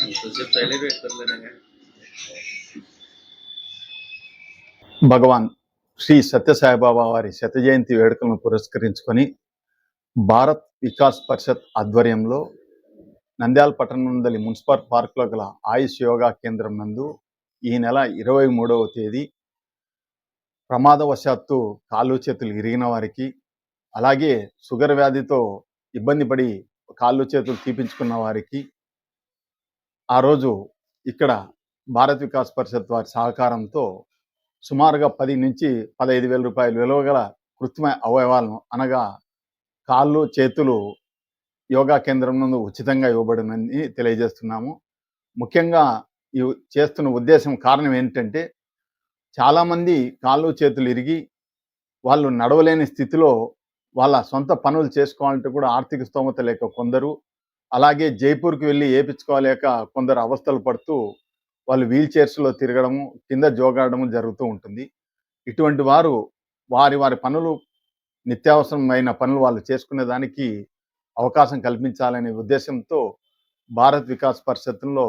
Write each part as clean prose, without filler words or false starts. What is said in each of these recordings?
కొంచెంసేపు సైలెంట్ పెట్టుకోలేనా. భగవాన్ శ్రీ సత్యసాయిబాబా వారి శత జయంతి వేడుకలను పురస్కరించుకొని భారత్ వికాస్ పరిషత్ ఆధ్వర్యంలో నంద్యాల పట్టణంలోని మున్సిపల్ పార్క్లో గల ఆయుష్ యోగా కేంద్రం నందు ఈ నెల 23వ తేదీ ప్రమాదవశాత్తు కాళ్ళు చేతులు ఇరిగిన వారికి, అలాగే షుగర్ వ్యాధితో ఇబ్బంది పడి కాళ్ళు చేతులు తీపించుకున్న వారికి ఆ రోజు ఇక్కడ భారత్ వికాస్ పరిషత్ వారి సహకారంతో సుమారుగా 10 నుంచి 15 వేల రూపాయల విలువ గల కృత్రిమ అవయవాలను అనగా కాళ్ళు చేతులు యోగా కేంద్రం నందు ఉచితంగా ఇవ్వబడునని తెలియజేస్తున్నాము. ముఖ్యంగా ఈ చేస్తున్న ఉద్దేశం కారణం ఏంటంటే, చాలామంది కాళ్ళు చేతులు ఇరిగి వాళ్ళు నడవలేని స్థితిలో వాళ్ళ సొంత పనులు చేసుకోవాలంటే కూడా ఆర్థిక స్తోమత లేక కొందరు, అలాగే జైపూర్కి వెళ్ళి ఏపించుకోలేక కొందరు అవస్థలు పడుతూ వాళ్ళు వీల్ చైర్స్లో తిరగడము, కింద జోగాడము జరుగుతూ ఉంటుంది. ఇటువంటి వారు వారి పనులు, నిత్యావసరమైన పనులు వాళ్ళు చేసుకునే దానికి అవకాశం కల్పించాలనే ఉద్దేశంతో భారత్ వికాస్ పరిషత్లో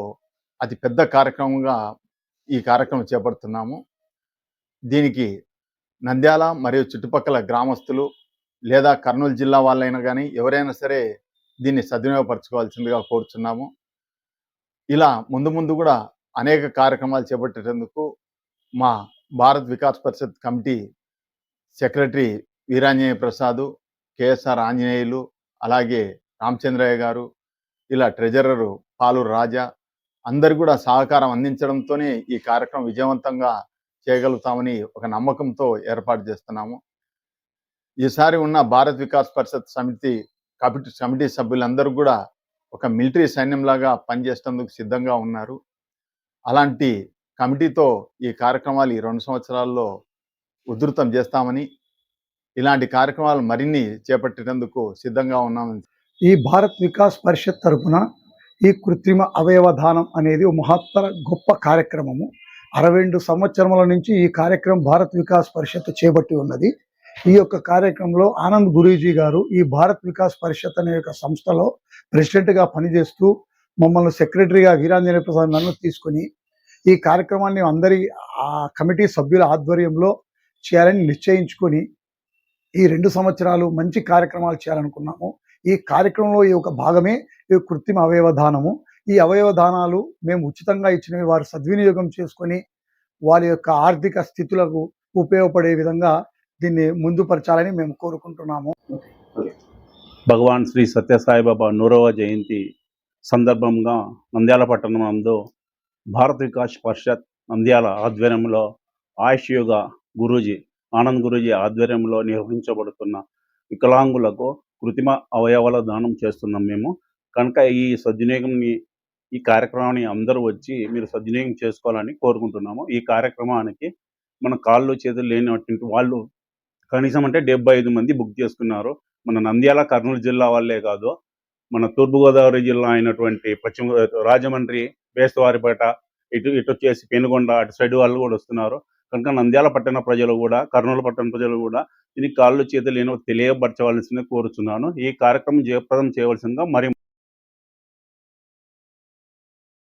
అతి పెద్ద కార్యక్రమంగా ఈ కార్యక్రమం చేపడుతున్నాము. దీనికి నంద్యాల మరియు చుట్టుపక్కల గ్రామస్తులు లేదా కర్నూలు జిల్లా వాళ్ళైనా కానీ ఎవరైనా సరే దీన్ని సద్వినియోగపరచుకోవాల్సిందిగా కోరుచున్నాము. ఇలా ముందు కూడా అనేక కార్యక్రమాలు చేపట్టేందుకు మా Bharat Vikas Parishad committee secretary Veeranjaneya Prasad, KSR Anjaneyulu, అలాగే రామచంద్రయ్య గారు, ఇలా ట్రెజరరు పాలూరు రాజా అందరు కూడా సహకారం అందించడంతోనే ఈ కార్యక్రమం విజయవంతంగా చేయగలుగుతామని ఒక నమ్మకంతో ఏర్పాటు చేస్తున్నాము. ఈసారి ఉన్న భారత్ వికాస్ పరిషత్ కమిటీ సభ్యులందరూ కూడా ఒక మిలిటరీ సైన్యంలాగా పనిచేసేందుకు సిద్ధంగా ఉన్నారు. అలాంటి కమిటీతో ఈ కార్యక్రమాలు ఈ 2 సంవత్సరాల్లో ఉధృతం చేస్తామని, ఇలాంటి కార్యక్రమాలు మరిన్ని చేపట్టేందుకు సిద్ధంగా ఉన్నామని. ఈ భారత్ వికాస్ పరిషత్ తరపున ఈ కృత్రిమ అవయవ దానం అనేది ఒక మహత్తర గొప్ప కార్యక్రమము. 62 సంవత్సరముల నుంచి ఈ కార్యక్రమం భారత్ వికాస్ పరిషత్ చేపట్టి ఉన్నది. ఈ యొక్క కార్యక్రమంలో ఆనంద్ గురూజీ గారు ఈ భారత్ వికాస్ పరిషత్ అనే యొక్క సంస్థలో ప్రెసిడెంట్గా పనిచేస్తూ మమ్మల్ని సెక్రటరీగా వీరాంజనేయ ప్రసాద్ నన్ను తీసుకుని ఈ కార్యక్రమాన్ని అందరి కమిటీ సభ్యుల ఆధ్వర్యంలో చేయాలని నిశ్చయించుకొని ఈ 2 సంవత్సరాలు మంచి కార్యక్రమాలు చేయాలనుకున్నాము. ఈ కార్యక్రమంలో ఈ ఒక భాగమే ఈ కృత్రిమ అవయవ దానము. ఈ అవయవ దానాలు మేము ఉచితంగా ఇచ్చినవి వారు సద్వినియోగం చేసుకొని వారి యొక్క ఆర్థిక స్థితులకు ఉపయోగపడే విధంగా దీన్ని ముందుపరచాలని మేము కోరుకుంటున్నాము. భగవాన్ శ్రీ సత్యసాయిబాబా 100వ జయంతి సందర్భంగా నంద్యాల పట్టణం నందు భారత్ వికాస్ పరిషత్ నంద్యాల ఆధ్వర్యంలో ఆయుష్ యోగా గురూజీ ఆనంద్ గురూజీ ఆధ్వర్యంలో నిర్వహించబడుతున్న వికలాంగులకు కృత్రిమ అవయవాల దానం చేస్తున్నాం మేము. కనుక ఈ కార్యక్రమాన్ని అందరూ వచ్చి మీరు సద్వినియోగం చేసుకోవాలని కోరుకుంటున్నాము. ఈ కార్యక్రమానికి మన కాళ్ళు చేతులు లేనటువంటి వాళ్ళు కనీసం అంటే 75 మంది బుక్ చేసుకున్నారు. మన నంద్యాల కర్నూలు జిల్లా వాళ్ళే కాదు, మన తూర్పుగోదావరి జిల్లా అయినటువంటి రాజమండ్రి, బేస్తవారిపేట, ఇటు వచ్చేసి పెనుగొండ అటు సైడ్ వాళ్ళు కూడా వస్తున్నారు. కనుక నంద్యాల పట్టణ ప్రజలు కూడా, కర్నూలు పట్టణ ప్రజలు కూడా దీనికి కాళ్ళు చేతులు లేనో తెలియపరచవలసిందిగా కోరుచున్నాను. ఈ కార్యక్రమం జయప్రదం చేయవలసిందిగా మరి